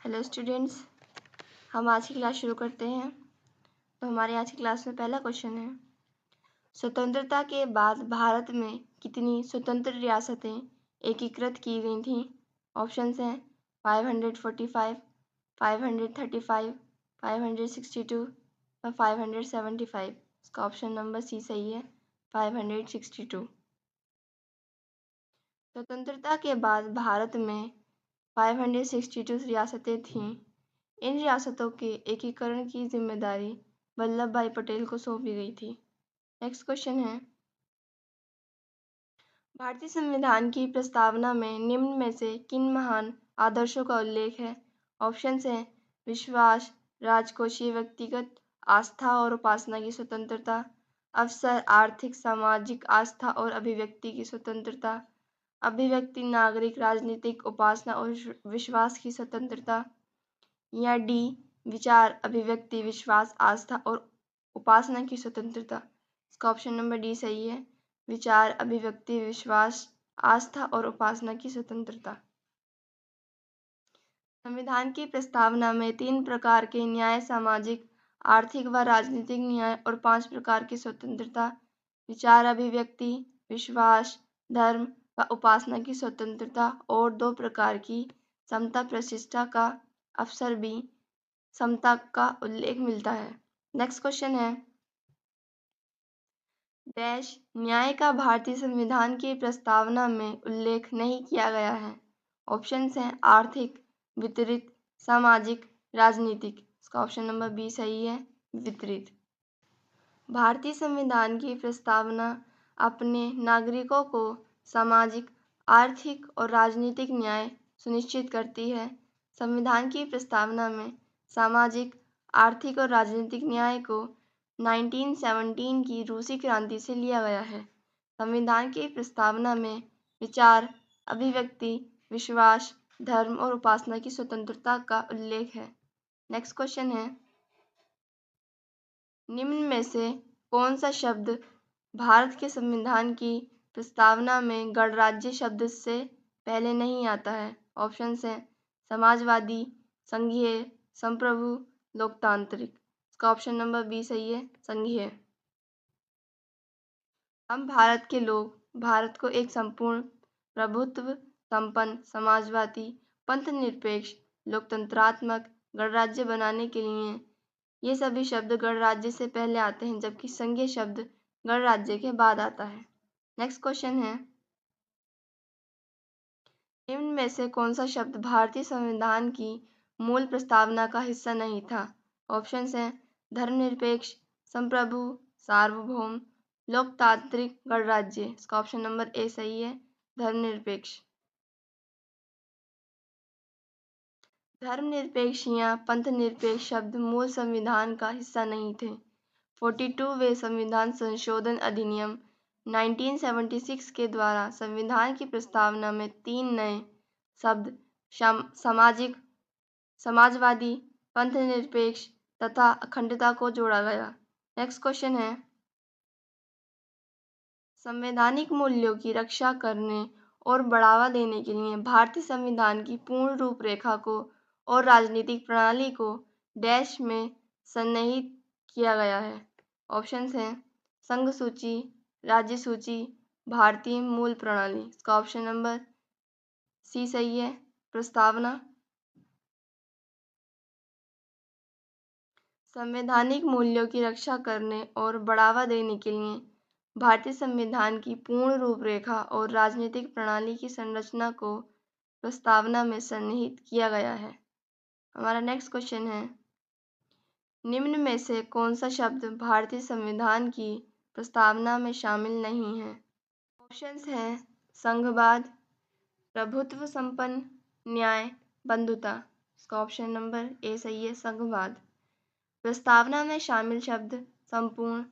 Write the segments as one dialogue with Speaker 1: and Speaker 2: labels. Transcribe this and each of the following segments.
Speaker 1: Hello students, हम आज की क्लास शुरू करते हैं। तो हमारे आज की क्लास में पहला क्वेश्चन है, स्वतंत्रता के बाद भारत में कितनी स्वतंत्र रियासतें एकीकृत की गई थीं? ऑप्शंस हैं 545, 535, 562 और 575। इसका ऑप्शन नंबर सी सही है, 562। स्वतंत्रता के बाद भारत में 562 रियासतें थीं। इन रियासतों के एकीकरण की जिम्मेदारी वल्लभ भाई पटेल को सौंपी गई थी। नेक्स्ट क्वेश्चन है, भारतीय संविधान की प्रस्तावना में निम्न में से किन महान आदर्शों का उल्लेख है? ऑप्शंस हैं विश्वास, राजकोषीय व्यक्तिगत आस्था और उपासना की स्वतंत्रता, अवसर, आर्थिक सामाजिक आस्था और अभिव्यक्ति की स्वतंत्रता, अभिव्यक्ति, नागरिक, राजनीतिक उपासना और विश्वास की स्वतंत्रता, या डी विचार, अभिव्यक्ति, विश्वास, आस्था और उपासना की स्वतंत्रता। इसका ऑप्शन नंबर डी सही है, विचार, अभिव्यक्ति, विश्वास, आस्था और उपासना की स्वतंत्रता। संविधान की प्रस्तावना में 3 प्रकार के न्याय, सामाजिक, आर्थिक व राजनीतिक न्याय और 5 प्रकार की स्वतंत्रता, विचार, अभिव्यक्ति, विश्वास, धर्म व उपासना की स्वतंत्रता और 2 प्रकार की समता, प्रतिष्ठा का अवसर भी समता का उल्लेख मिलता है। नेक्स्ट क्वेश्चन है, डैश न्याय का भारतीय संविधान की प्रस्तावना में उल्लेख नहीं किया गया है? ऑप्शंस हैं आर्थिक, वितरित, सामाजिक, राजनीतिक। इसका ऑप्शन नंबर बी सही है, वितरित। भारतीय संविधान की प्रस्तावना अपने नागरिकों को सामाजिक, आर्थिक और राजनीतिक न्याय सुनिश्चित करती है। संविधान की प्रस्तावना में सामाजिक, आर्थिक और राजनीतिक न्याय को 1917 की रूसी क्रांति से लिया गया है। संविधान की प्रस्तावना में विचार, अभिव्यक्ति, विश्वास, धर्म और उपासना की स्वतंत्रता का उल्लेख है। नेक्स्ट क्वेश्चन है, निम्न में से कौन सा शब्द भारत के संविधान की प्रस्तावना में गणराज्य शब्द से पहले नहीं आता है? ऑप्शंस हैं समाजवादी, संघीय, संप्रभु, लोकतांत्रिक। इसका ऑप्शन नंबर बी सही है, संघीय। हम भारत के लोग भारत को एक संपूर्ण प्रभुत्व संपन्न समाजवादी, पंथनिरपेक्ष, लोकतंत्रात्मक गणराज्य बनाने के लिए ये सभी शब्द गणराज्य से पहले आते हैं, जबकि संघीय शब्द गणराज्य के बाद आता है। नेक्स्ट क्वेश्चन है, निम्न में से कौन सा शब्द भारतीय संविधान की मूल प्रस्तावना का हिस्सा नहीं था? ऑप्शंस हैं धर्मनिरपेक्ष, संप्रभु, सार्वभौम, लोकतांत्रिक, गणराज्य। इसका ऑप्शन नंबर ए सही है, धर्मनिरपेक्ष। धर्मनिरपेक्ष या पंथनिरपेक्ष शब्द मूल संविधान का हिस्सा नहीं थे। 42वें संविधान संशोधन अधिनियम 1976 के द्वारा संविधान की प्रस्तावना में 3 नए शब्द सामाजिक, समाजवादी, पंथनिरपेक्ष तथा अखंडता को जोड़ा गया। नेक्स्ट क्वेश्चन है, संवैधानिक मूल्यों की रक्षा करने और बढ़ावा देने के लिए भारतीय संविधान की पूर्ण रूपरेखा को और राजनीतिक प्रणाली को डैश में सन्निहित किया गया है। ऑप्शंस हैं संघ सूची, राज्य सूची, भारतीय मूल प्रणाली। इसका ऑप्शन नंबर सी सही है, प्रस्तावना। संवैधानिक मूल्यों की रक्षा करने और बढ़ावा देने के लिए भारतीय संविधान की पूर्ण रूपरेखा और राजनीतिक प्रणाली की संरचना को प्रस्तावना में सन्निहित किया गया है। हमारा नेक्स्ट क्वेश्चन है, निम्न में से कौन सा शब्द भारतीय संविधान की प्रस्तावना में शामिल नहीं है? ऑप्शंस हैं संघवाद, प्रभुत्व संपन्न न्याय, बंधुता। इसका ऑप्शन नंबर ए सही है, संघवाद। प्रस्तावना में शामिल शब्द संपूर्ण,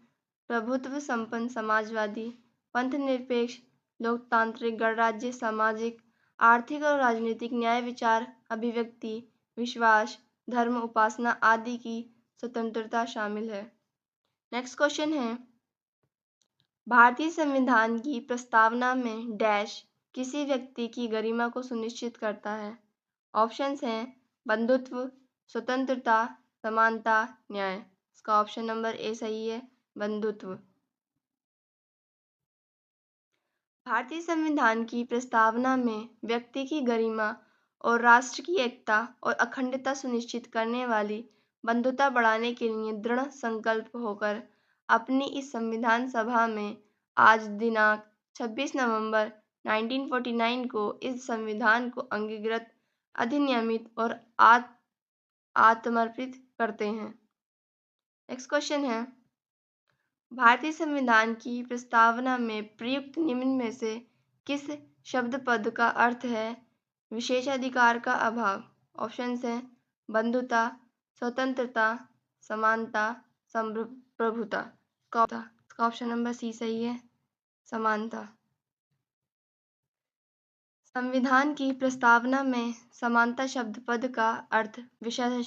Speaker 1: प्रभुत्व संपन्न समाजवादी, पंथनिरपेक्ष, लोकतांत्रिक, गणराज्य, सामाजिक, आर्थिक और राजनीतिक न्याय, विचार, अभिव्यक्ति, विश्वास, धर्म, उपासना आदि की स्वतंत्रता शामिल है। नेक्स्ट क्वेश्चन है, भारतीय संविधान की प्रस्तावना में डैश किसी व्यक्ति की गरिमा को सुनिश्चित करता है? ऑप्शंस हैं बंधुत्व, स्वतंत्रता, समानता, न्याय। इसका ऑप्शन नंबर ए सही है, बंधुत्व। भारतीय संविधान की प्रस्तावना में व्यक्ति की गरिमा और राष्ट्र की एकता और अखंडता सुनिश्चित करने वाली बंधुता बढ़ाने के लिए दृढ़ संकल्प होकर अपनी इस संविधान सभा में आज दिनांक 26 नवंबर 1949 को इस संविधान को अंगीकृत, अधिनियमित और आत्मर्पित करते हैं। नेक्स्ट क्वेश्चन है, भारतीय संविधान की प्रस्तावना में प्रयुक्त निम्न में से किस शब्द पद का अर्थ है विशेषाधिकार का अभाव? ऑप्शंस हैं बंधुता, स्वतंत्रता, समानता, संप्रभुता। इसका ऑप्शन नंबर सी सही है, समानता। संविधान की प्रस्तावना में समानता शब्द पद का अर्थ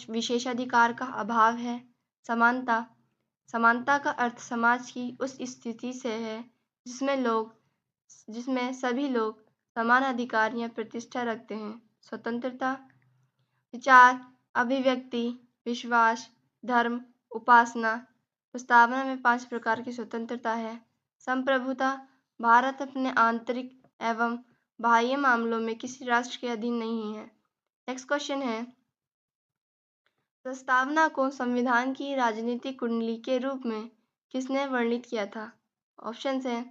Speaker 1: विशेषाधिकार का अभाव है। समानता का अर्थ समाज की उस स्थिति से है जिसमें सभी लोग समान अधिकार या प्रतिष्ठा रखते हैं। स्वतंत्रता, विचार, अभिव्यक्ति, विश्वास, धर्म, उपासना। प्रस्तावना में 5 प्रकार की स्वतंत्रता है। संप्रभुता, भारत अपने आंतरिक एवं बाह्य मामलों में किसी राष्ट्र के अधीन नहीं है। नेक्स्ट क्वेश्चन है, प्रस्तावना को संविधान की राजनीतिक कुंडली के रूप में किसने वर्णित किया था? ऑप्शंस हैं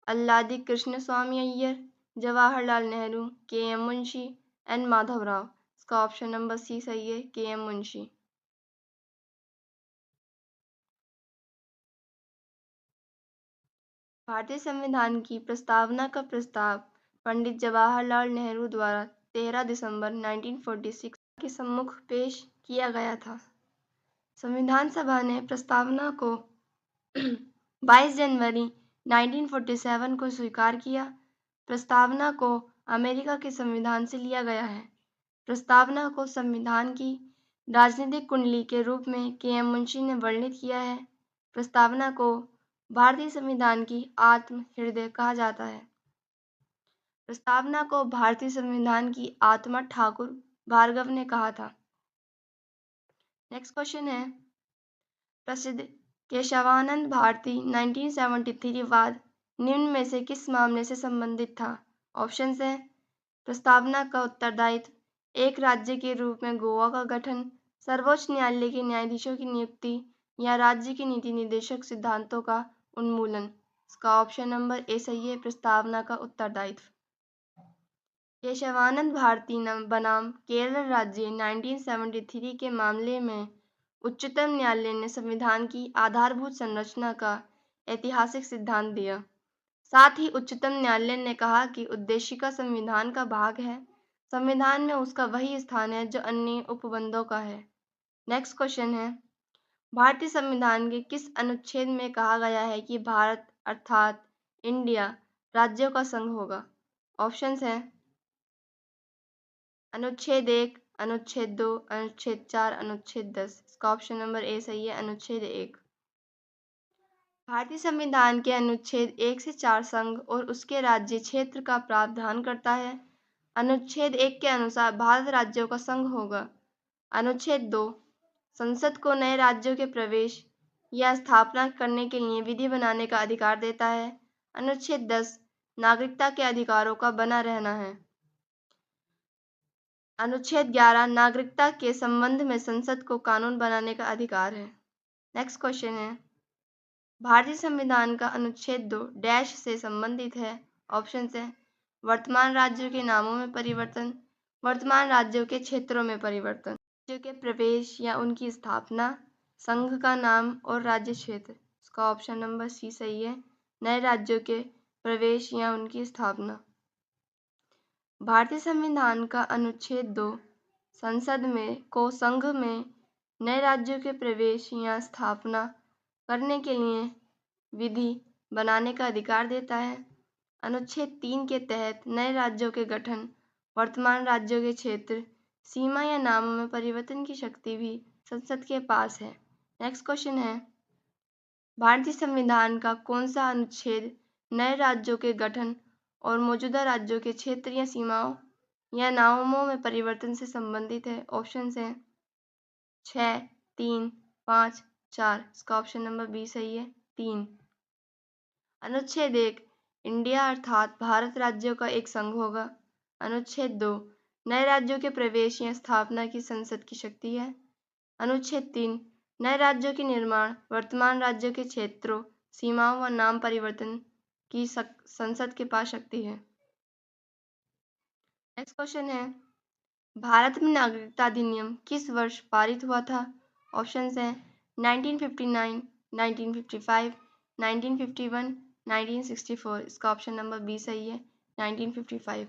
Speaker 1: अल्लादी कृष्ण स्वामी अय्यर, जवाहरलाल नेहरू, के.एम. मुंशी, एन. माधवराव। इसका ऑप्शन नंबर सी सही है, के.एम. मुंशी। भारतीय संविधान की प्रस्तावना का प्रस्ताव पंडित जवाहरलाल नेहरू द्वारा 13 दिसंबर 1946 के सम्मुख पेश किया गया था। संविधान सभा ने प्रस्तावना को 22 जनवरी 1947 को स्वीकार किया। प्रस्तावना को अमेरिका के संविधान से लिया गया है। प्रस्तावना को संविधान की राजनीतिक कुंडली के रूप में के.एम. मुंशी ने वर्णित किया है। प्रस्तावना को भारतीय संविधान की आत्म हृदय कहा जाता है। प्रस्तावना को भारतीय संविधान की आत्मा ठाकुर भार्गव ने कहा था। नेक्स्ट क्वेश्चन है, प्रसिद्ध केशवानंद भारती 1973 वाद निम्न में से किस मामले से संबंधित था? ऑप्शंस हैं प्रस्तावना का उत्तरदायित्व, एक राज्य के रूप में गोवा का गठन, सर्वोच्च न्यायालय के न्यायाधीशों की नियुक्ति या राज्य के नीति निर्देशक सिद्धांतों का उन्मूलन। इसका ऑप्शन नंबर ए सही है, प्रस्तावना का उत्तरदायित्व। केशवानंद भारती बनाम केरल राज्य 1973 के मामले में उच्चतम न्यायालय ने संविधान की आधारभूत संरचना का ऐतिहासिक सिद्धांत दिया। साथ ही उच्चतम न्यायालय ने कहा कि उद्देशिका संविधान का भाग है। संविधान में उसका वही स्थान है जो अन्य उपबंधों का है। नेक्स्ट क्वेश्चन है, भारतीय संविधान के किस अनुच्छेद में कहा गया है कि भारत अर्थात इंडिया राज्यों का संघ होगा? ऑप्शंस हैं अनुच्छेद 1, अनुच्छेद 2, अनुच्छेद 4, अनुच्छेद 10। इसका ऑप्शन नंबर ए सही है, अनुच्छेद 1। भारतीय संविधान के अनुच्छेद 1 से 4 संघ और उसके राज्य क्षेत्र का प्रावधान करता है। अनुच्छेद 1 के अनुसार भारत राज्यों का संघ होगा। अनुच्छेद 2 संसद को नए राज्यों के प्रवेश या स्थापना करने के लिए विधि बनाने का अधिकार देता है। अनुच्छेद 10 नागरिकता के अधिकारों का बना रहना है। अनुच्छेद 11 नागरिकता के संबंध में संसद को कानून बनाने का अधिकार है। नेक्स्ट क्वेश्चन है, भारतीय संविधान का अनुच्छेद 2 डैश से संबंधित है। ऑप्शन है वर्तमान राज्यों के नामों में परिवर्तन, वर्तमान राज्यों के क्षेत्रों में परिवर्तन, राज्यों के प्रवेश या उनकी स्थापना, संघ का नाम और राज्य क्षेत्र। इसका ऑप्शन नंबर सी सही है, नए राज्यों के प्रवेश या उनकी स्थापना। भारतीय संविधान का अनुच्छेद 2 संसद को संघ में नए राज्यों के प्रवेश या स्थापना करने के लिए विधि बनाने का अधिकार देता है। अनुच्छेद 3 के तहत नए राज्यों के गठन, वर्तमान राज्यों के क्षेत्र, सीमा या नामों में परिवर्तन की शक्ति भी संसद के पास है। नेक्स्ट क्वेश्चन है, भारतीय संविधान का कौन सा अनुच्छेद नए राज्यों के गठन और मौजूदा राज्यों के क्षेत्र या सीमाओं या नामों में परिवर्तन से संबंधित है? ऑप्शन हैं 6, 3, 5, 4। इसका ऑप्शन नंबर बी सही है, 3। अनुच्छेद 1, इंडिया अर्थात भारत राज्यों का एक संघ होगा। अनुच्छेद 2, नए राज्यों के प्रवेश या स्थापना की संसद की शक्ति है। अनुच्छेद 3, नए राज्यों के निर्माण, वर्तमान राज्यों के क्षेत्रों, सीमाओं व नाम परिवर्तन की संसद के पास शक्ति है। नेक्स्ट क्वेश्चन है, भारत में नागरिकता अधिनियम किस वर्ष पारित हुआ था? ऑप्शंस हैं 1959, 1955, 1951, 1964। इसका ऑप्शन नंबर बी सही है, 1955।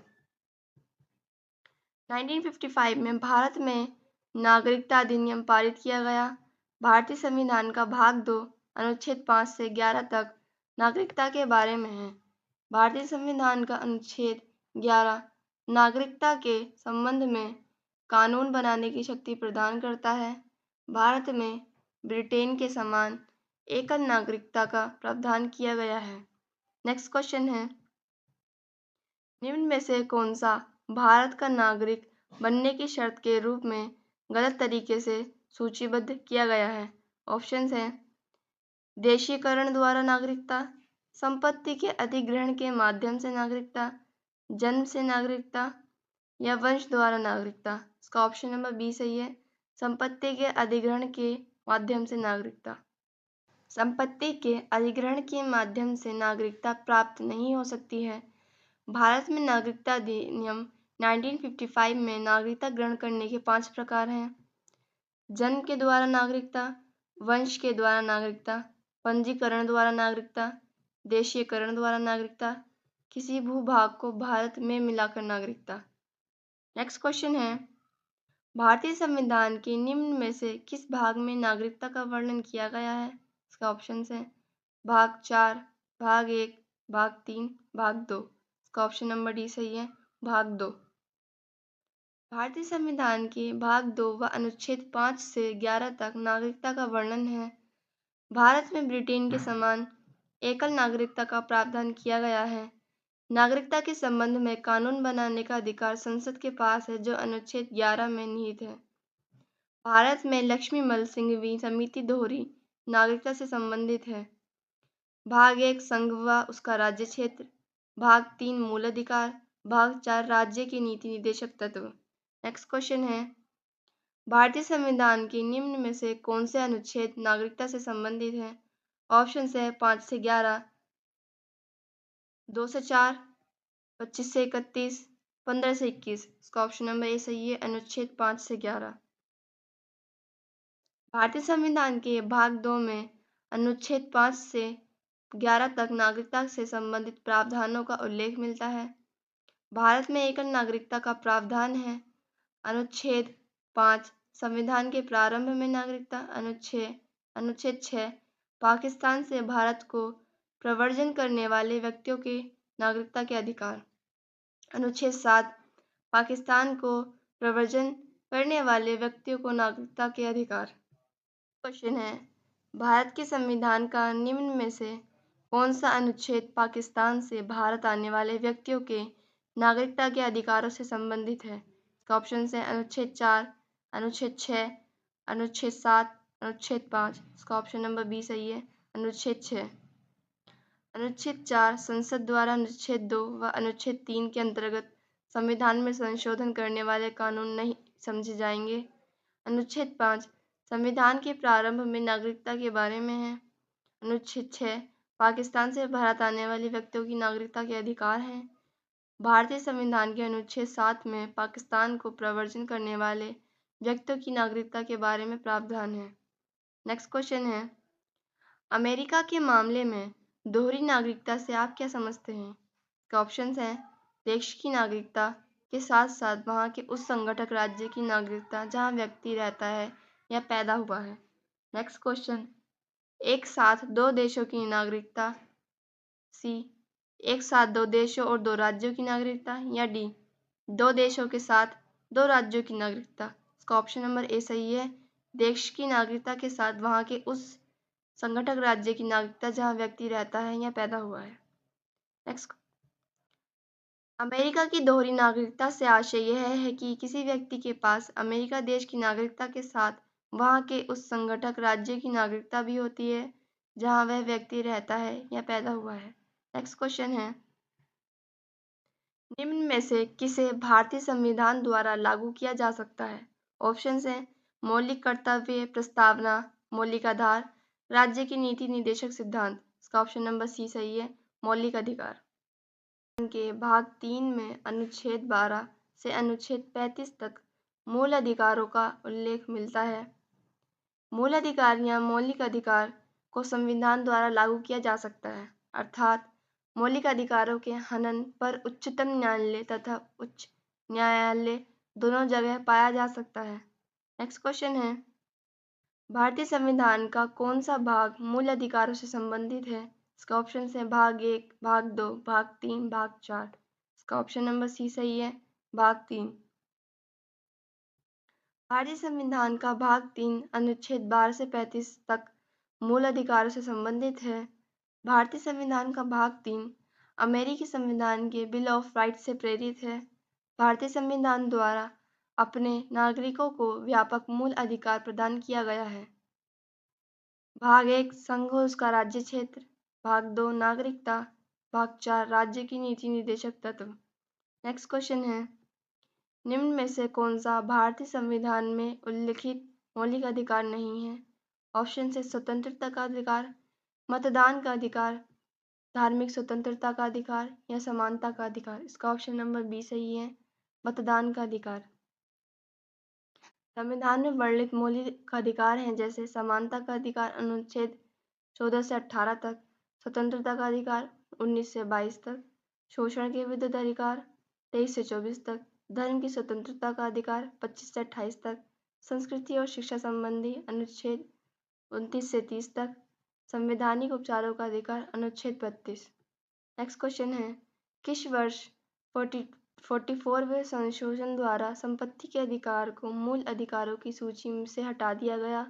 Speaker 1: 1955 में भारत में नागरिकता अधिनियम पारित किया गया। भारतीय संविधान का भाग 2 अनुच्छेद 5 से 11 तक नागरिकता के बारे में है। भारतीय संविधान का अनुच्छेद 11 नागरिकता के संबंध में कानून बनाने की शक्ति प्रदान करता है। भारत में ब्रिटेन के समान एकल नागरिकता का प्रावधान किया गया है। नेक्स्ट क्वेश्चन है, निम्न में से कौन सा भारत का नागरिक बनने की शर्त के रूप में गलत तरीके से सूचीबद्ध किया गया है? ऑप्शंस हैं देशीकरण द्वारा नागरिकता, संपत्ति के अधिग्रहण के माध्यम से नागरिकता, जन्म से नागरिकता या वंश द्वारा नागरिकता। इसका ऑप्शन नंबर बी सही है, संपत्ति के अधिग्रहण के माध्यम से नागरिकता। संपत्ति के अधिग्रहण के माध्यम से नागरिकता प्राप्त नहीं हो सकती है। भारत में नागरिकता अधिनियम 1955 में नागरिकता ग्रहण करने के 5 प्रकार हैं। जन्म के द्वारा नागरिकता, वंश के द्वारा नागरिकता, पंजीकरण द्वारा नागरिकता, देशीयकरण द्वारा नागरिकता, किसी भूभाग को भारत में मिलाकर नागरिकता। नेक्स्ट क्वेश्चन है, भारतीय संविधान के निम्न में से किस भाग में नागरिकता का वर्णन किया गया है? इसका ऑप्शन है भाग 4, भाग 1, भाग 3, भाग 2। इसका ऑप्शन नंबर डी सही है, भाग 2। भारतीय संविधान के भाग 2 व अनुच्छेद 5 से 11 तक नागरिकता का वर्णन है। भारत में ब्रिटेन के समान एकल नागरिकता का प्रावधान किया गया है। नागरिकता के संबंध में कानून बनाने का अधिकार संसद के पास है, जो अनुच्छेद 11 में निहित है। भारत में लक्ष्मीमल सिंघवी समिति दोहरी नागरिकता से संबंधित है। भाग 1 संघ व उसका राज्य क्षेत्र, भाग 3 मूल अधिकार, भाग 4 राज्य के नीति निर्देशक तत्व। नेक्स्ट क्वेश्चन है, भारतीय संविधान के निम्न में से कौन से अनुच्छेद नागरिकता से संबंधित हैं? ऑप्शन है 5 से 11, 2 से 4, 25 से 31, 15 से 21। इसका ऑप्शन नंबर ए सही है, अनुच्छेद 5 से 11। भारतीय संविधान के भाग 2 में अनुच्छेद 5 से 11 तक नागरिकता से संबंधित प्रावधानों का उल्लेख मिलता है। भारत में एकल नागरिकता का प्रावधान है। अनुच्छेद 5 संविधान के प्रारंभ में नागरिकता। अनुच्छेद 6 पाकिस्तान से भारत को प्रव्रजन करने वाले व्यक्तियों के नागरिकता के अधिकार। अनुच्छेद 7 पाकिस्तान को प्रव्रजन करने वाले व्यक्तियों को नागरिकता के अधिकार। क्वेश्चन है, भारत के संविधान का निम्न में से कौन सा अनुच्छेद पाकिस्तान से भारत आने वाले व्यक्तियों के नागरिकता के अधिकारों से संबंधित है? इसका ऑप्शन है अनुच्छेद 4, अनुच्छेद 6, अनुच्छेद 7, अनुच्छेद 5। इसका ऑप्शन नंबर बी सही है, अनुच्छेद 6। अनुच्छेद 4 संसद द्वारा अनुच्छेद 2 व अनुच्छेद 3 के अंतर्गत संविधान में संशोधन करने वाले कानून नहीं समझे जाएंगे। अनुच्छेद 5 संविधान के प्रारंभ में नागरिकता के बारे में है। अनुच्छेद 6 पाकिस्तान से भारत आने वाले व्यक्तियों की नागरिकता के अधिकार हैं। भारतीय संविधान के अनुच्छेद 7 में पाकिस्तान को प्रव्रजन करने वाले व्यक्तियों की नागरिकता के बारे में प्रावधान है। नेक्स्ट क्वेश्चन है, अमेरिका के मामले में दोहरी नागरिकता से आप क्या समझते हैं? इसका ऑप्शन है देश की नागरिकता के साथ साथ वहाँ के उस संगठक राज्य की नागरिकता जहाँ व्यक्ति रहता है या पैदा हुआ है। नेक्स्ट क्वेश्चन, एक साथ दो देशों की नागरिकता। सी, एक साथ दो देशों और दो राज्यों की नागरिकता। या डी, दो देशों के साथ दो राज्यों की नागरिकता। इसका ऑप्शन नंबर ए सही है, देश की नागरिकता के साथ वहाँ के उस संगठक राज्य की नागरिकता जहाँ व्यक्ति रहता है या पैदा हुआ है। नेक्स्ट, अमेरिका की दोहरी नागरिकता से आशय यह है कि किसी व्यक्ति के पास अमेरिका देश की नागरिकता के साथ वहाँ के उस संगठक राज्य की नागरिकता भी होती है जहाँ वह व्यक्ति रहता है या पैदा हुआ है। नेक्स्ट क्वेश्चन है, निम्न में से किसे भारतीय संविधान द्वारा लागू किया जा सकता है? ऑप्शंस हैं मौलिक कर्तव्य, प्रस्तावना, मौलिक आधार, राज्य की नीति निर्देशक सिद्धांत। इसका ऑप्शन नंबर सी सही है, मौलिक अधिकार। के भाग 3 में अनुच्छेद 12 से अनुच्छेद 35 तक मूल अधिकारों का उल्लेख मिलता है। मूल अधिकार या मौलिक अधिकार को संविधान द्वारा लागू किया जा सकता है, अर्थात मौलिक अधिकारों के हनन पर उच्चतम न्यायालय तथा उच्च न्यायालय दोनों जगह पाया जा सकता है। नेक्स्ट क्वेश्चन है, भारतीय संविधान का कौन सा भाग मूल अधिकारों से संबंधित है? इसका ऑप्शन है भाग 1, भाग 2, भाग 3, भाग 4। इसका ऑप्शन नंबर सी सही है, भाग 3। भारतीय संविधान का भाग 3 अनुच्छेद 12 से 35 तक मूल अधिकारों से संबंधित है। भारतीय संविधान का भाग 3 अमेरिकी संविधान के बिल ऑफ राइट्स से प्रेरित है। भारतीय संविधान द्वारा अपने नागरिकों को व्यापक मूल अधिकार प्रदान किया गया है। भाग 1 संघ और उसका राज्य क्षेत्र, भाग 2 नागरिकता, भाग 4 राज्य की नीति निर्देशक तत्व। नेक्स्ट क्वेश्चन है, निम्न में से कौन सा भारतीय संविधान में उल्लिखित मौलिक अधिकार नहीं है? ऑप्शन से स्वतंत्रता का अधिकार, मतदान का अधिकार, धार्मिक स्वतंत्रता का अधिकार या समानता का अधिकार। इसका ऑप्शन नंबर बी सही है, मतदान का अधिकार। संविधान में वर्णित मौलिक अधिकार हैं जैसे समानता का अधिकार अनुच्छेद 14 से 18 तक, स्वतंत्रता का अधिकार 19 से 22 तक, शोषण के विरुद्ध अधिकार 23 से 24 तक, धर्म की स्वतंत्रता का अधिकार 25 से 28 तक, संस्कृति और शिक्षा संबंधी अनुच्छेद 29 से 30 तक, संवैधानिक उपचारों का अधिकार अनुच्छेद 32। नेक्स्ट क्वेश्चन है, किस वर्ष 44वें संशोधन द्वारा संपत्ति के अधिकार को मूल अधिकारों की सूची से हटा दिया गया?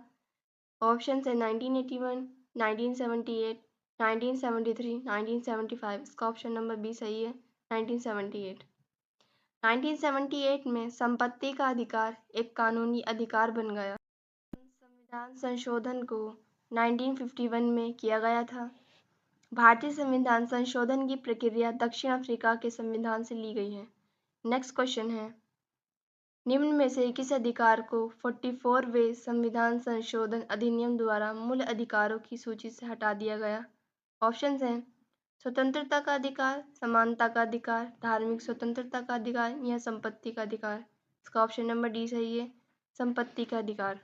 Speaker 1: ऑप्शन है 1981, 1978, 1973, 1975। इसका ऑप्शन नंबर बी सही है, 1978। 1978 में संपत्ति का अधिकार एक कानूनी अधिकार बन गया। संविधान संशोधन को 1951 में किया गया था। भारतीय संविधान संशोधन की प्रक्रिया दक्षिण अफ्रीका के संविधान से ली गई है। नेक्स्ट क्वेश्चन है, निम्न में से किस अधिकार को 44वें संविधान संशोधन अधिनियम द्वारा मूल अधिकारों की सूची से हटा दिया गया? ऑप्शंस हैं स्वतंत्रता का अधिकार, समानता का अधिकार, धार्मिक स्वतंत्रता का अधिकार या संपत्ति का अधिकार। इसका ऑप्शन नंबर डी सही है, संपत्ति का अधिकार।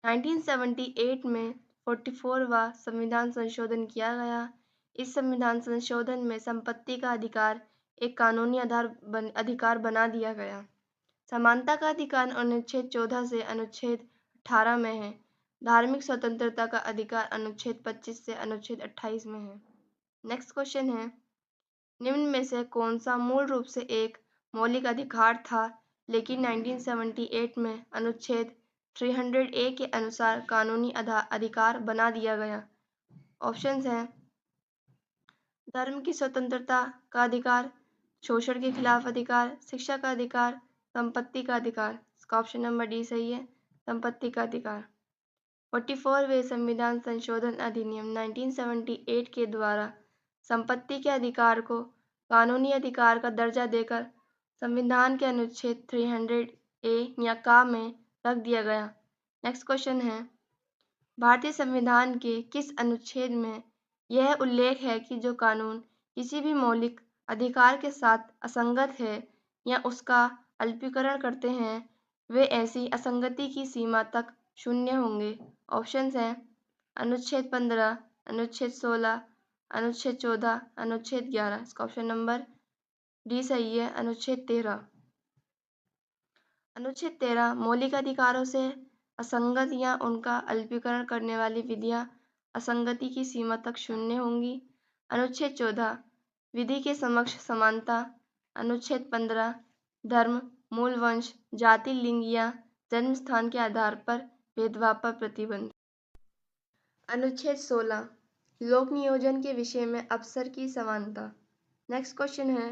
Speaker 1: 1978 में 44वां संविधान संशोधन किया गया। इस संविधान संशोधन में संपत्ति का अधिकार एक कानूनी अधिकार बना दिया गया। समानता का अधिकार अनुच्छेद 14 से अनुच्छेद 18 में है। धार्मिक स्वतंत्रता का अधिकार अनुच्छेद 25 से अनुच्छेद 28 में है। नेक्स्ट क्वेश्चन है, निम्न में से कौन सा मूल रूप से एक मौलिक अधिकार था लेकिन 1978 में अनुच्छेद 300A के अनुसार कानूनी अधिकार बना दिया गया? ऑप्शंस हैं धर्म की स्वतंत्रता का अधिकार, शोषण के खिलाफ अधिकार, शिक्षा का अधिकार, संपत्ति का अधिकार। इसका ऑप्शन नंबर डी सही है, संपत्ति का अधिकार। 44वें संविधान संशोधन अधिनियम 1978 के द्वारा संपत्ति के अधिकार को कानूनी अधिकार का दर्जा देकर संविधान के अनुच्छेद 300A या का में रख दिया गया। नेक्स्ट क्वेश्चन है, भारतीय संविधान के किस अनुच्छेद में यह उल्लेख है कि जो कानून किसी भी मौलिक अधिकार के साथ असंगत है या उसका अल्पीकरण करते हैं वे ऐसी असंगति की सीमा तक शून्य होंगे? ऑप्शंस हैं अनुच्छेद 15, अनुच्छेद 16, अनुच्छेद 14, अनुच्छेद 11। इसका ऑप्शन नंबर डी सही है, अनुच्छेद 13। अनुच्छेद 13 मौलिक अधिकारों से असंगत या उनका अल्पीकरण करने वाली विधियां असंगति की सीमा तक शून्य होंगी। अनुच्छेद 14 विधि के समक्ष समानता। अनुच्छेद 15 धर्म, मूल वंश, जाति, लिंग या जन्म स्थान के आधार पर भेदभाव पर प्रतिबंध। अनुच्छेद 16 लोक नियोजन के विषय में अफसर की समानता। नेक्स्ट क्वेश्चन है,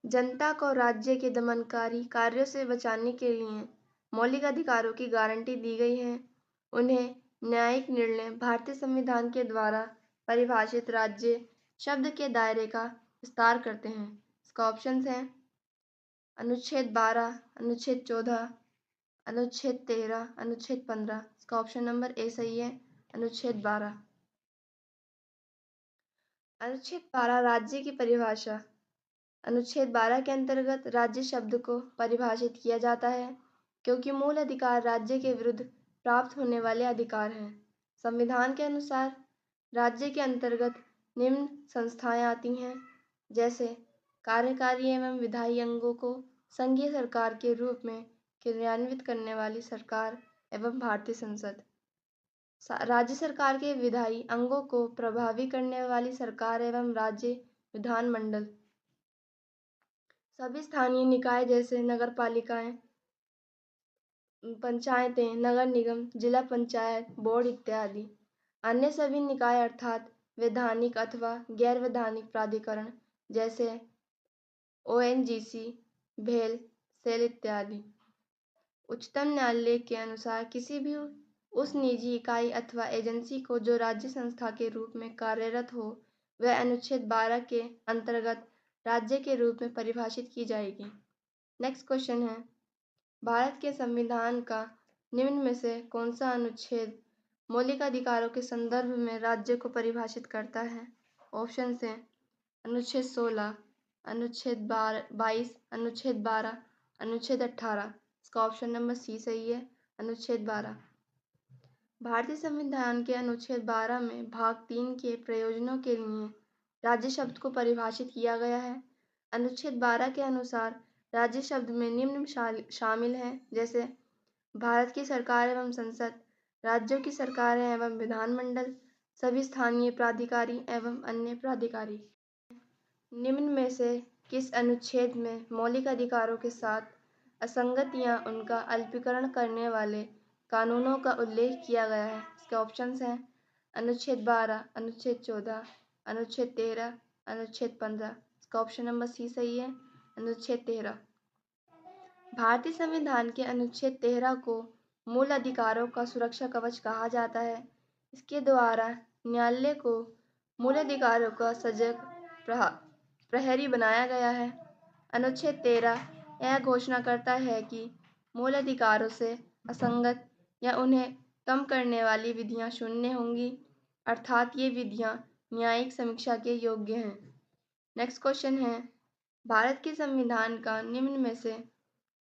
Speaker 1: जनता को राज्य के दमनकारी कार्यों से बचाने के लिए मौलिक अधिकारों की गारंटी दी गई है। उन्हें न्यायिक निर्णय भारतीय संविधान के द्वारा परिभाषित राज्य शब्द के दायरे का विस्तार करते हैं। इसका ऑप्शंस हैं अनुच्छेद 12, अनुच्छेद 14, अनुच्छेद 13, अनुच्छेद 15। इसका ऑप्शन नंबर ए सही है, अनुच्छेद 12। अनुच्छेद 12 राज्य की परिभाषा। अनुच्छेद 12 के अंतर्गत राज्य शब्द को परिभाषित किया जाता है क्योंकि मूल अधिकार राज्य के विरुद्ध प्राप्त होने वाले अधिकार हैं। संविधान के अनुसार राज्य के अंतर्गत निम्न संस्थाएं आती हैं, जैसे कार्यकारी एवं विधायी अंगों को संघीय सरकार के रूप में क्रियान्वित करने वाली सरकार एवं भारतीय संसद। राज्य सरकार के विधायी अंगों को प्रभावी करने वाली सरकार एवं राज्य विधानमंडल। सभी स्थानीय निकाय जैसे नगरपालिकाएं, पंचायतें, नगर निगम, जिला पंचायत, बोर्ड इत्यादि। अन्य सभी निकाय अर्थात वैधानिक अथवा गैर वैधानिक प्राधिकरण जैसे ओएनजीसी, भेल, सेल इत्यादि। उच्चतम न्यायालय के अनुसार किसी भी उस निजी इकाई अथवा एजेंसी को जो राज्य संस्था के रूप में कार्यरत हो वह अनुच्छेद 12 के अंतर्गत राज्य के रूप में परिभाषित की जाएगी। नेक्स्ट क्वेश्चन है, भारत के संविधान का निम्न में से कौन सा अनुच्छेद मौलिक अधिकारों के संदर्भ में राज्य को परिभाषित करता है? ऑप्शन है अनुच्छेद 16, अनुच्छेद 22, अनुच्छेद 12, अनुच्छेद 18। इसका ऑप्शन नंबर सी सही है, अनुच्छेद 12। भारतीय संविधान के अनुच्छेद 12 में भाग 3 के प्रयोजनों के लिए राज्य शब्द को परिभाषित किया गया है। अनुच्छेद 12 के अनुसार राज्य शब्द में निम्न शामिल हैं, जैसे भारत की सरकार एवं संसद, राज्यों की सरकारें एवं विधानमंडल, सभी स्थानीय प्राधिकारी एवं अन्य प्राधिकारी। निम्न में से किस अनुच्छेद में मौलिक अधिकारों के साथ असंगत या उनका अल्पीकरण करने वाले कानूनों का उल्लेख किया गया है? इसके ऑप्शंस हैं अनुच्छेद 12, अनुच्छेद 14, अनुच्छेद 13, अनुच्छेद 15। इसका ऑप्शन नंबर सी सही है, अनुच्छेद 13। भारतीय संविधान के अनुच्छेद 13 को मूल अधिकारों का सुरक्षा कवच कहा जाता है। इसके द्वारा न्यायालय को मूल अधिकारों का सजग प्रहरी बनाया गया है। अनुच्छेद 13 यह घोषणा करता है कि मूल अधिकारों से असंगत या उन्हें कम करने वाली विधियां शून्य होंगी, अर्थात ये विधियां न्यायिक समीक्षा के योग्य हैं। नेक्स्ट क्वेश्चन है, भारत के संविधान का निम्न में से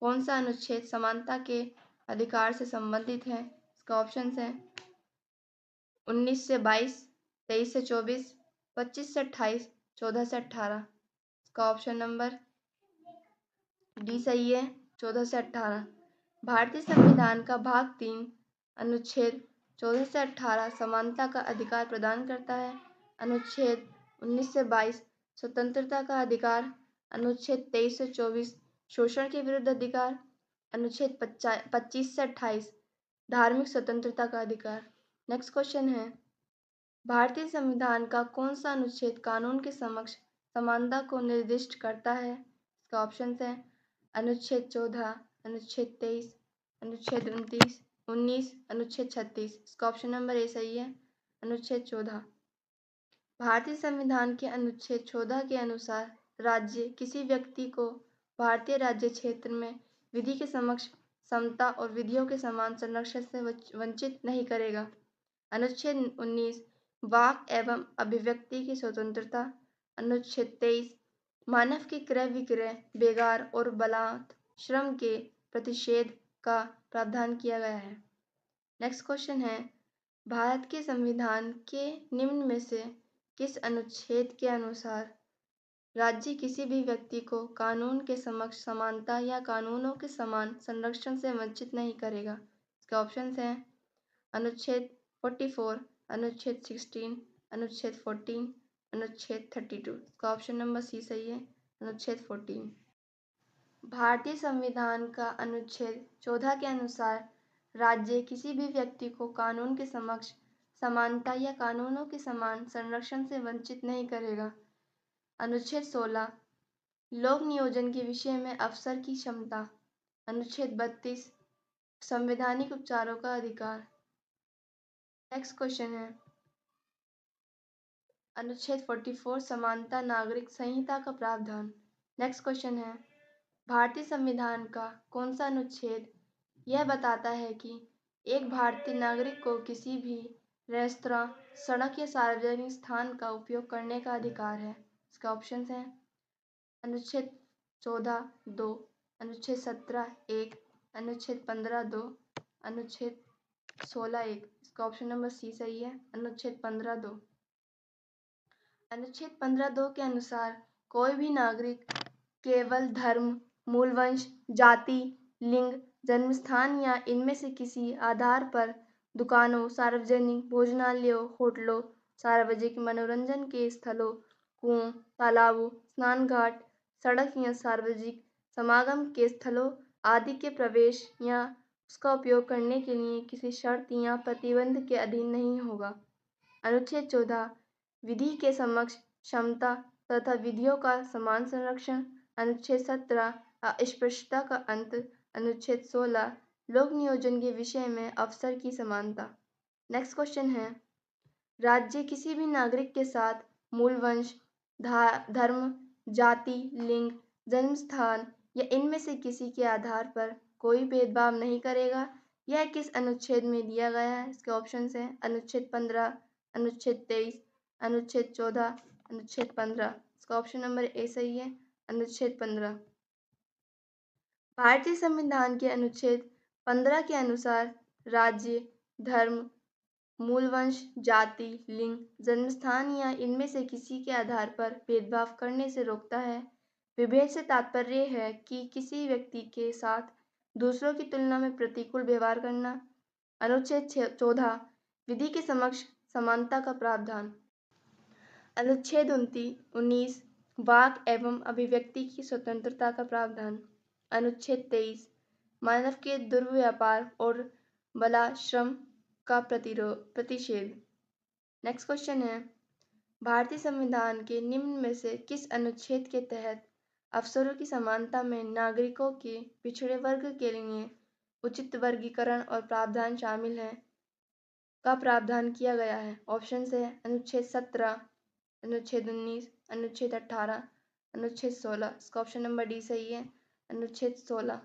Speaker 1: कौन सा अनुच्छेद समानता के अधिकार से संबंधित है? इसका ऑप्शन है 19 से 22, 23 से 24, 25 से 28, 14 से 18। इसका ऑप्शन नंबर डी सही है, 14 से 18। भारतीय संविधान का भाग 3 अनुच्छेद 14 से 18 समानता का अधिकार प्रदान करता है। अनुच्छेद 19 से 22 स्वतंत्रता का अधिकार, अनुच्छेद 23 से 24 शोषण के विरुद्ध अधिकार, अनुच्छेद 25 से 28 धार्मिक स्वतंत्रता का अधिकार। नेक्स्ट क्वेश्चन है, भारतीय संविधान का कौन सा अनुच्छेद कानून के समक्ष समानता को निर्दिष्ट करता है? इसका ऑप्शन है अनुच्छेद 14, अनुच्छेद 23, अनुच्छेद 19, अनुच्छेद 36। इसका ऑप्शन नंबर ए सही है, अनुच्छेद 14। भारतीय संविधान के अनुच्छेद 14 के अनुसार राज्य किसी व्यक्ति को भारतीय राज्य क्षेत्र में विधि के समक्ष समता और विधियों के समान संरक्षण से वंचित नहीं करेगा। अनुच्छेद 19 वाक एवं अभिव्यक्ति की स्वतंत्रता, अनुच्छेद 23 मानव के क्रय विक्रय, बेगार और बलात् श्रम के प्रतिषेध का प्रावधान किया गया है। नेक्स्ट क्वेश्चन है, भारत के संविधान के निम्न में से किस अनुच्छेद के अनुसार राज्य किसी भी व्यक्ति को कानून के समक्ष समानता या कानूनों के समान संरक्षण से वंचित नहीं करेगा? इसके ऑप्शंस हैं अनुच्छेद 44, अनुच्छेद 16, अनुच्छेद 14, अनुच्छेद 32। इसका ऑप्शन नंबर सी सही है, अनुच्छेद 14। भारतीय संविधान का अनुच्छेद 14 के अनुसार राज्य किसी भी व्यक्ति को कानून के समक्ष समानता या कानूनों के समान संरक्षण से वंचित नहीं करेगा। अनुच्छेद 16 लोक नियोजन के विषय में अफसर की क्षमता। अनुच्छेद 32 संवैधानिक उपचारों का अधिकार। नेक्स्ट क्वेश्चन है अनुच्छेद 44 समानता नागरिक संहिता का प्रावधान। नेक्स्ट क्वेश्चन है भारतीय संविधान का कौन सा अनुच्छेद यह बताता है कि एक भारतीय नागरिक को किसी भी रेस्तरां, सड़क या सार्वजनिक स्थान का उपयोग करने का अधिकार है। इसका ऑप्शन है अनुच्छेद 14(2), अनुच्छेद 17(1), अनुच्छेद 15(2), अनुच्छेद 16(1). इसका ऑप्शन नंबर सी सही है, अनुच्छेद 15(2). अनुच्छेद 15(2) के अनुसार कोई भी नागरिक केवल धर्म, मूल वंश, जाति, लिंग, जन्मस्थान या इनमें से किसी आधार पर दुकानों, सार्वजनिक भोजनालयों, होटलों, सार्वजनिक मनोरंजन के स्थलों, कुओं, तालाबों, स्नान घाट, सड़क या सार्वजनिक समागम के स्थलों आदि के प्रवेश या उसका उपयोग करने के लिए किसी शर्त या प्रतिबंध के अधीन नहीं होगा। अनुच्छेद 14 विधि के समक्ष क्षमता तथा विधियों का समान संरक्षण। अनुच्छेद 17 अस्पृश्यता का अंत। अनुच्छेद 16 लोक नियोजन के विषय में अफसर की समानता। नेक्स्ट क्वेश्चन है राज्य किसी भी नागरिक के साथ मूल वंश, धर्म, जाति, लिंग, जन्म स्थान या इनमें से किसी के आधार पर कोई भेदभाव नहीं करेगा। यह किस अनुच्छेद में दिया गया है? इसके ऑप्शन हैं अनुच्छेद 15, अनुच्छेद 23, अनुच्छेद 14, अनुच्छेद 15। इसका ऑप्शन नंबर ए सही है, अनुच्छेद 15। भारतीय संविधान के अनुच्छेद 15 के अनुसार राज्य धर्म, मूल वंश, जाति, लिंग, जन्मस्थान या इनमें से किसी के आधार पर भेदभाव करने से रोकता है। विभेद से तात्पर्य है कि किसी व्यक्ति के साथ दूसरों की तुलना में प्रतिकूल व्यवहार करना। अनुच्छेद 14 विधि के समक्ष समानता का प्रावधान। अनुच्छेद 19 वाक एवं अभिव्यक्ति की स्वतंत्रता का प्रावधान। अनुच्छेद 23 मानव के दुर्व्यापार और बालाश्रम का प्रतिषेध। नेक्स्ट क्वेश्चन है भारतीय संविधान के निम्न में से किस अनुच्छेद के तहत अफसरों की समानता में नागरिकों के पिछड़े वर्ग के लिए उचित वर्गीकरण और प्रावधान शामिल है का प्रावधान किया गया है? ऑप्शन है अनुच्छेद 17, अनुच्छेद 19, अनुच्छेद 18, अनुच्छेद 16। इसका ऑप्शन नंबर डी सही है, अनुच्छेद 16।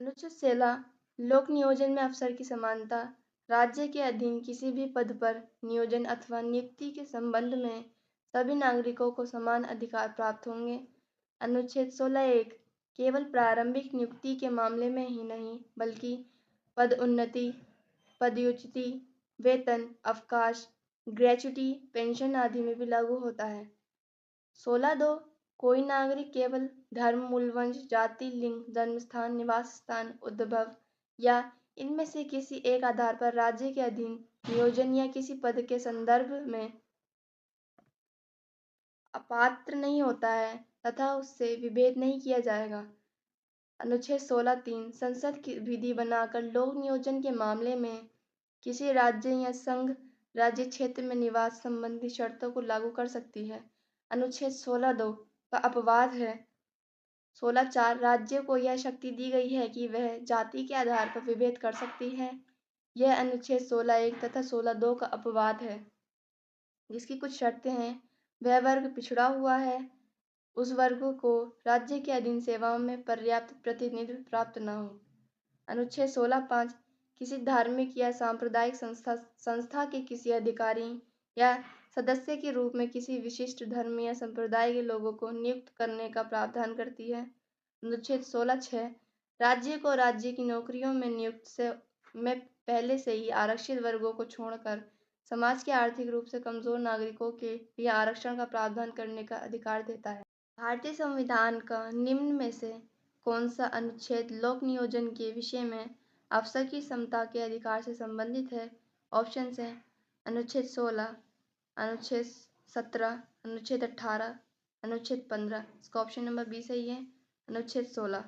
Speaker 1: अनुच्छेद 16 लोक नियोजन में अफसर की समानता। राज्य के अधीन किसी भी पद पर नियोजन अथवा नियुक्ति के संबंध में सभी नागरिकों को समान अधिकार प्राप्त होंगे। अनुच्छेद 16(1) केवल प्रारंभिक नियुक्ति के मामले में ही नहीं बल्कि पद उन्नति, पदोन्नति, वेतन, अवकाश, ग्रेच्युटी, पेंशन आदि में भी लागू होता है। 16(2) कोई नागरिक केवल धर्म, मूल वंश, जाति, लिंग, जन्मस्थान, निवास स्थान, उद्भव या इनमें से किसी एक आधार पर राज्य के अधीन नियोजन या किसी पद के संदर्भ में अपात्र नहीं होता है तथा उससे विभेद नहीं किया जाएगा। अनुच्छेद 16(3) संसद की विधि बनाकर लोक नियोजन के मामले में किसी राज्य या संघ राज्य क्षेत्र में निवास संबंधी शर्तों को लागू कर सकती है। अनुच्छेद 16(2) का अपवाद है। 16(4) राज्य को यह शक्ति दी गई है कि वह जाति के आधार पर विभेद कर सकती है। यह अनुच्छेद 16(1) तथा 16(2) का अपवाद है, जिसकी कुछ शर्तें हैं। वह वर्ग पिछड़ा हुआ है, उस वर्ग को राज्य के अधीन सेवाओं में पर्याप्त प्रतिनिधित्व प्राप्त न हो। अनुच्छेद 16(5) किसी धार्मिक या सांप्रदायिक संस्था के किसी अधिकारी या सदस्य के रूप में किसी विशिष्ट धर्म या संप्रदाय के लोगों को नियुक्त करने का प्रावधान करती है। अनुच्छेद 16(6) राज्य को राज्य की नौकरियों में में पहले से ही आरक्षित वर्गों को छोड़कर समाज के आर्थिक रूप से कमजोर नागरिकों के लिए आरक्षण का प्रावधान करने का अधिकार देता है। भारतीय संविधान का निम्न में से कौन सा अनुच्छेद लोक नियोजन के विषय में अफसर की समता के अधिकार से संबंधित है? ऑप्शन हैं अनुच्छेद 16, अनुच्छेद 17, अनुच्छेद 18, अनुच्छेद 15। इसका ऑप्शन नंबर बी सही है, अनुच्छेद 16।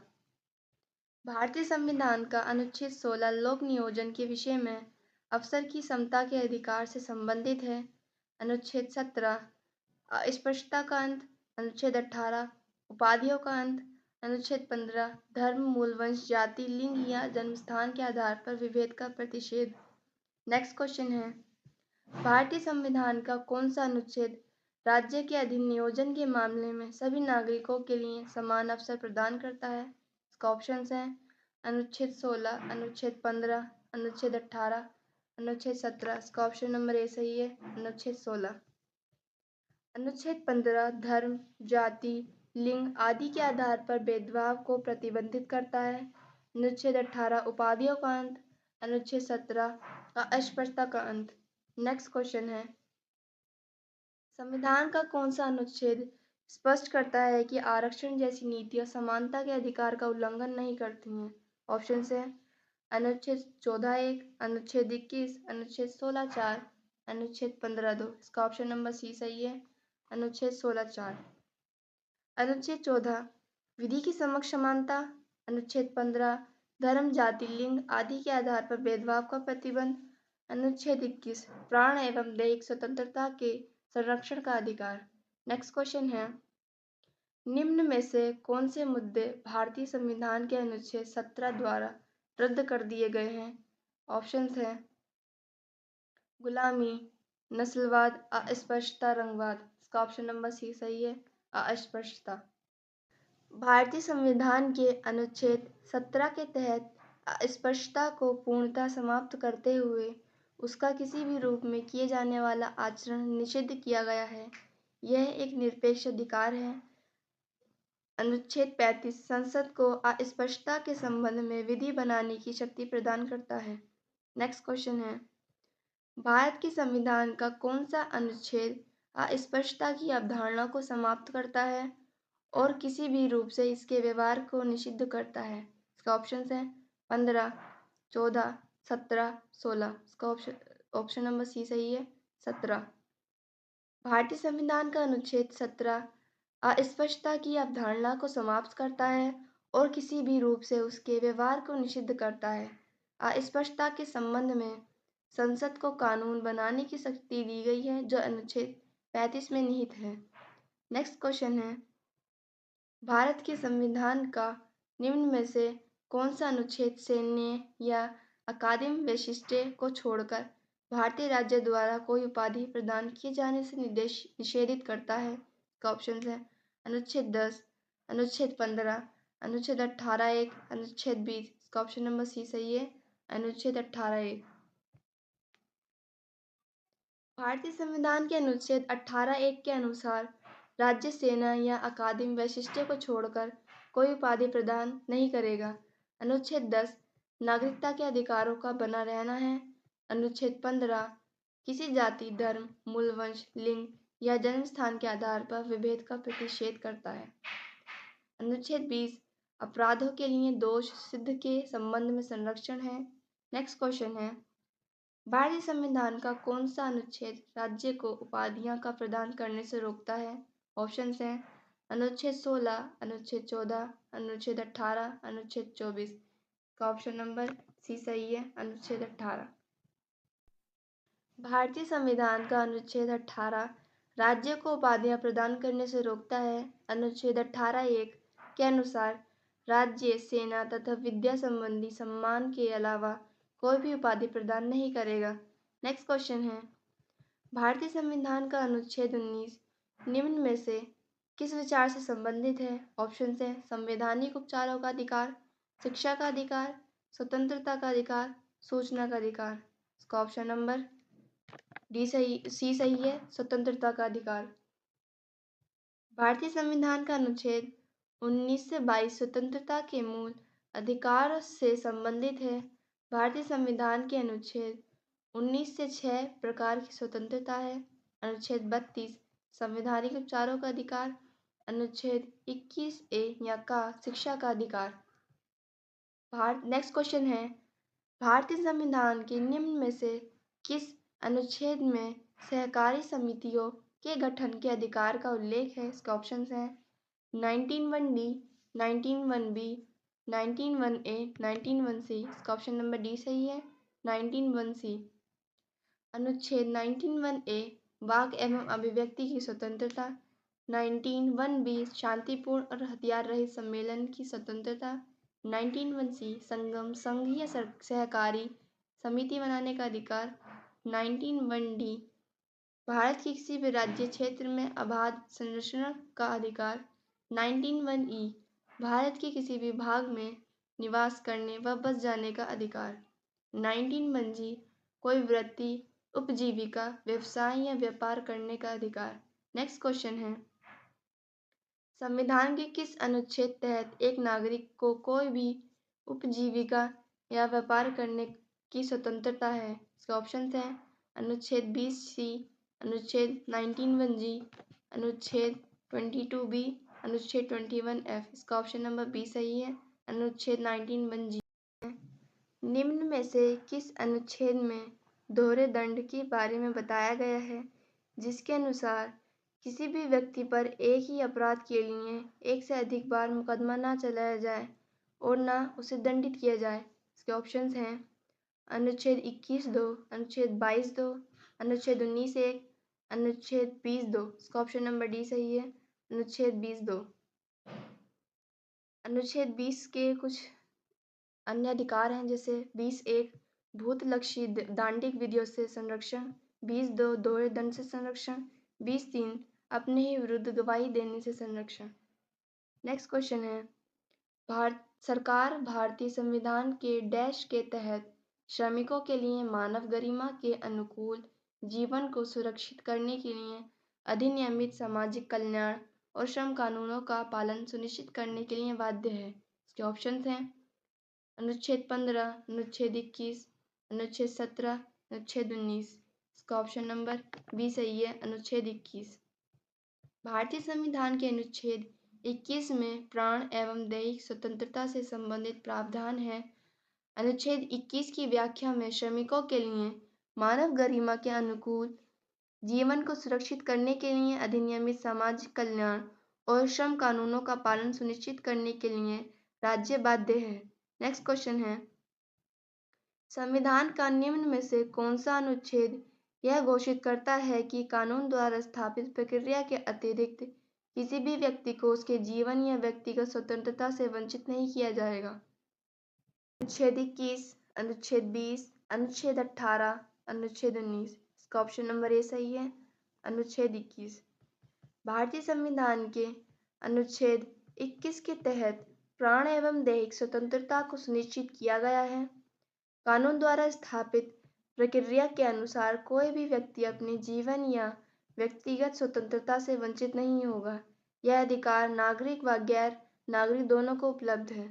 Speaker 1: भारतीय संविधान का अनुच्छेद 16 लोक नियोजन के विषय में अफसर की समता के अधिकार से संबंधित है। अनुच्छेद 17 अस्पृश्यता का अंत। अनुच्छेद 18 उपाधियों का अंत। अनुच्छेद 15 धर्म, मूल, वंश, जाति, लिंग या जन्मस्थान के आधार पर विभेद का प्रतिषेध। नेक्स्ट क्वेश्चन है, भारतीय संविधान का कौन सा अनुच्छेद राज्य के अधीन नियोजन के मामले में सभी नागरिकों के लिए समान अवसर प्रदान करता है? इसका ऑप्शंस हैं अनुच्छेद 16, अनुच्छेद 15, अनुच्छेद 18, अनुच्छेद 17। इसका ऑप्शन नंबर ए सही है, अनुच्छेद 16। अनुच्छेद 15 धर्म, जाति, लिंग आदि के आधार पर भेदभाव को प्रतिबंधित करता है। अनुच्छेद 18 उपाधियों का अंत। अनुच्छेद 17 अस्पृश्यता का अंत। नेक्स्ट क्वेश्चन है, संविधान का कौन सा अनुच्छेद स्पष्ट करता है कि आरक्षण जैसी नीतियां समानता के अधिकार का उल्लंघन नहीं करती हैं? ऑप्शन है अनुच्छेद 14(1), अनुच्छेद 21, अनुच्छेद 16(4), अनुच्छेद 15(2). इसका ऑप्शन नंबर सी सही है, अनुच्छेद 16(4). अनुच्छेद 14 विधि की समक्ष समानता। अनुच्छेद 15 धर्म, जाति, लिंग आदि के आधार पर भेदभाव का प्रतिबंध। अनुच्छेद 21 प्राण एवं दैहिक स्वतंत्रता के संरक्षण का अधिकार। नेक्स्ट क्वेश्चन है, निम्न में से कौन से मुद्दे भारतीय संविधान के अनुच्छेद 17 द्वारा रद्द कर दिए गए हैं? ऑप्शंस हैं गुलामी, नस्लवाद, अस्पृश्यता, रंगवाद। इसका ऑप्शन नंबर सी सही है, अस्पृश्यता। भारतीय संविधान के अनुच्छेद 17 के तहत अस्पृश्यता को पूर्णतः समाप्त करते हुए उसका किसी भी रूप में किए जाने वाला आचरण निषिद्ध किया गया है। यह एक निरपेक्ष अधिकार है। अनुच्छेद 35 संसद को अस्पृश्यता के संबंध में विधि बनाने की शक्ति प्रदान करता है। नेक्स्ट क्वेश्चन है, भारत के संविधान का कौन सा अनुच्छेद अस्पृश्यता की अवधारणा को समाप्त करता है और किसी भी रूप से इसके व्यवहार को निषिद्ध करता है? इसका ऑप्शन है 15, 14, 17, 16। इसका ऑप्शन नंबर सी सही है, 17। भारतीय संविधान का अनुच्छेद 17 अस्पृश्यता की अवधारणा को समाप्त करता है और किसी भी रूप से उसके व्यवहार को निषिद्ध करता है। अस्पृश्यता के संबंध में संसद को कानून बनाने की शक्ति दी गई है जो अनुच्छेद 35 में निहित है। नेक्स्ट क्वेश्चन है, भारत के संविधान का निम्न में से कौन सा अनुच्छेद सैन्य या अकादमिक वैशिष्ट्य को छोड़कर भारतीय राज्य द्वारा कोई उपाधि प्रदान किए जाने से निषेधित करता है? इसका ऑप्शन है अनुच्छेद 10, अनुच्छेद 15, अनुच्छेद 18(1), अनुच्छेद 20। इसका ऑप्शन नंबर सी सही है, अनुच्छेद 18(1). भारतीय संविधान के अनुच्छेद 18(1) के अनुसार राज्य सेना या अकादमिक वैशिष्ट्य को छोड़कर कोई उपाधि प्रदान नहीं करेगा। अनुच्छेद 10 नागरिकता के अधिकारों का बना रहना है। अनुच्छेद 15 किसी जाति, धर्म, मूल, वंश, लिंग या जन्म स्थान के आधार पर विभेद का प्रतिषेध करता है। अनुच्छेद 20 अपराधों के लिए दोष सिद्ध के संबंध में संरक्षण है। नेक्स्ट क्वेश्चन है, भारतीय संविधान का कौन सा अनुच्छेद राज्य को उपाधियां का प्रदान करने से रोकता है? ऑप्शंस हैं अनुच्छेद 16, अनुच्छेद 14, अनुच्छेद 18, अनुच्छेद 24। का ऑप्शन नंबर सी सही है, अनुच्छेद 18। भारतीय संविधान का अनुच्छेद 18 राज्य को उपाधियां प्रदान करने से रोकता है। अनुच्छेद 18(1) के अनुसार राज्य सेना तथा विद्या संबंधी सम्मान के अलावा कोई भी उपाधि प्रदान नहीं करेगा। नेक्स्ट क्वेश्चन है, भारतीय संविधान का अनुच्छेद 19 निम्न में से किस विचार से संबंधित है? ऑप्शन है संवैधानिक उपचारों का अधिकार, शिक्षा का अधिकार, स्वतंत्रता का अधिकार, सूचना का अधिकार। इसका ऑप्शन नंबर सी सही है, स्वतंत्रता का अधिकार। भारतीय संविधान का अनुच्छेद 19 से 22 स्वतंत्रता के मूल अधिकार से संबंधित है। भारतीय संविधान के अनुच्छेद 19 से 6 प्रकार की स्वतंत्रता है। अनुच्छेद 32 संवैधानिक उपचारों का अधिकार, अनुच्छेद 21(a) या का शिक्षा का अधिकार। नेक्स्ट क्वेश्चन है, भारतीय संविधान के निम्न में से किस अनुच्छेद में सहकारी समितियों के गठन के अधिकार का उल्लेख है? इसके ऑप्शंस हैं 19(1)(d), 19(1)(b), 19(1)(a), 19(1)(c। इसका ऑप्शन नंबर डी सही है, 19(1)(c). अनुच्छेद 19(1)(a) वाक एवं अभिव्यक्ति की स्वतंत्रता, 19(1)(b) शांतिपूर्ण और हथियार रहित सम्मेलन की स्वतंत्रता। 19(1)(c) संगम, संघ या सहकारी समिति बनाने का अधिकार। 19(1)(d) भारत के किसी भी राज्य क्षेत्र में अबाध संरक्षण का अधिकार। 19(1)(e) भारत के किसी भी भाग में निवास करने व बस जाने का अधिकार। 19(1)(g) कोई वृत्ति, उपजीविका, व्यवसाय या व्यापार करने का अधिकार। नेक्स्ट क्वेश्चन है, संविधान के किस अनुच्छेद तहत एक नागरिक को कोई भी उपजीविका या व्यापार करने की स्वतंत्रता है? इसके ऑप्शंस हैं अनुच्छेद 20C, अनुच्छेद 19(1)(g), अनुच्छेद 22B, अनुच्छेद 21F। इसका ऑप्शन नंबर बी सही है, अनुच्छेद 19(1)(g। निम्न में से किस अनुच्छेद में दोहरे दंड के बारे में बताया गया है जिसके अनुसार किसी भी व्यक्ति पर एक ही अपराध के लिए एक से अधिक बार मुकदमा न चलाया जाए और न उसे दंडित किया जाए? इसके ऑप्शंस हैं अनुच्छेद 21(2), अनुच्छेद 22(2), अनुच्छेद 19(1), अनुच्छेद 20(2). इसका ऑप्शन नंबर डी सही है, अनुच्छेद 20(2). अनुच्छेद 20 के कुछ अन्य अधिकार हैं जैसे 20(1) भूतलक्षी दांडिक विधियों से संरक्षण, 20(2) दोहरे दंड से संरक्षण, 20(3) अपने ही विरुद्ध गवाही देने से संरक्षण। नेक्स्ट क्वेश्चन है, भारत सरकार भारतीय संविधान के डैश के तहत श्रमिकों के लिए मानव गरिमा के अनुकूल जीवन को सुरक्षित करने के लिए अधिनियमित सामाजिक कल्याण और श्रम कानूनों का पालन सुनिश्चित करने के लिए बाध्य है? इसके ऑप्शंस हैं अनुच्छेद 15, अनुच्छेद 21, अनुच्छेद 17, अनुच्छेद 19। इसका ऑप्शन नंबर बी सही है, अनुच्छेद 21। भारतीय संविधान के अनुच्छेद 21 में प्राण एवं दैहिक स्वतंत्रता से संबंधित प्रावधान है। अनुच्छेद 21 की व्याख्या में श्रमिकों के लिए मानव गरिमा के अनुकूल जीवन को सुरक्षित करने के लिए अधिनियमित सामाजिक कल्याण और श्रम कानूनों का पालन सुनिश्चित करने के लिए राज्य बाध्य है। नेक्स्ट क्वेश्चन है, संविधान का निम्न में से कौन सा अनुच्छेद यह घोषित करता है कि कानून द्वारा स्थापित प्रक्रिया के अतिरिक्त किसी भी व्यक्ति को उसके जीवन या व्यक्तिगत स्वतंत्रता से वंचित नहीं किया जाएगा? अनुच्छेद 21, अनुच्छेद 20, अनुच्छेद 18, अनुच्छेद 19। इसका ऑप्शन नंबर ए सही है, अनुच्छेद 21। भारतीय संविधान के अनुच्छेद 21 के तहत प्राण एवं दैहिक स्वतंत्रता को सुनिश्चित किया गया है। कानून द्वारा स्थापित प्रक्रिया के अनुसार कोई भी व्यक्ति अपने जीवन या व्यक्तिगत स्वतंत्रता से वंचित नहीं होगा। यह अधिकार नागरिक व गैर नागरिक दोनों को उपलब्ध है।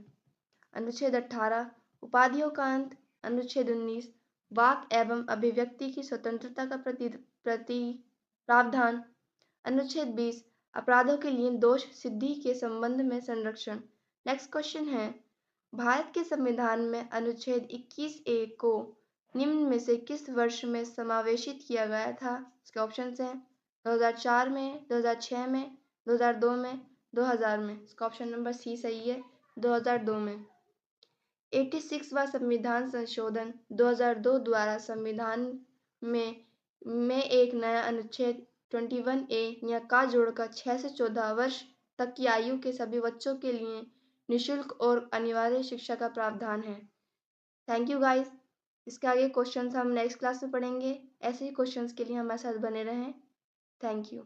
Speaker 1: अनुच्छेद 18 उपाधियों का अंत। अनुच्छेद 19 वाक एवं अभिव्यक्ति की स्वतंत्रता का प्रावधान। अनुच्छेद 20 अपराधों के लिए दोष सिद्धि के संबंध में संरक्षण। नेक्स्ट क्वेश्चन है, भारत के संविधान में अनुच्छेद 21(a) को निम्न में से किस वर्ष में समावेशित किया गया था? इसके ऑप्शंस हैं 2004 में, 2006 में, 2002 में, 2000 में। इसका ऑप्शन नंबर सी सही है, 2002 में। 86वां संविधान संशोधन 2002 द्वारा संविधान में एक नया अनुच्छेद 21(a) का जोड़कर 6 से 14 वर्ष तक की आयु के सभी बच्चों के लिए निःशुल्क और अनिवार्य शिक्षा का प्रावधान है। Thank you guys. इसके आगे क्वेश्चंस हम नेक्स्ट क्लास में पढ़ेंगे। ऐसे ही क्वेश्चंस के लिए हमारे साथ बने रहें। Thank you.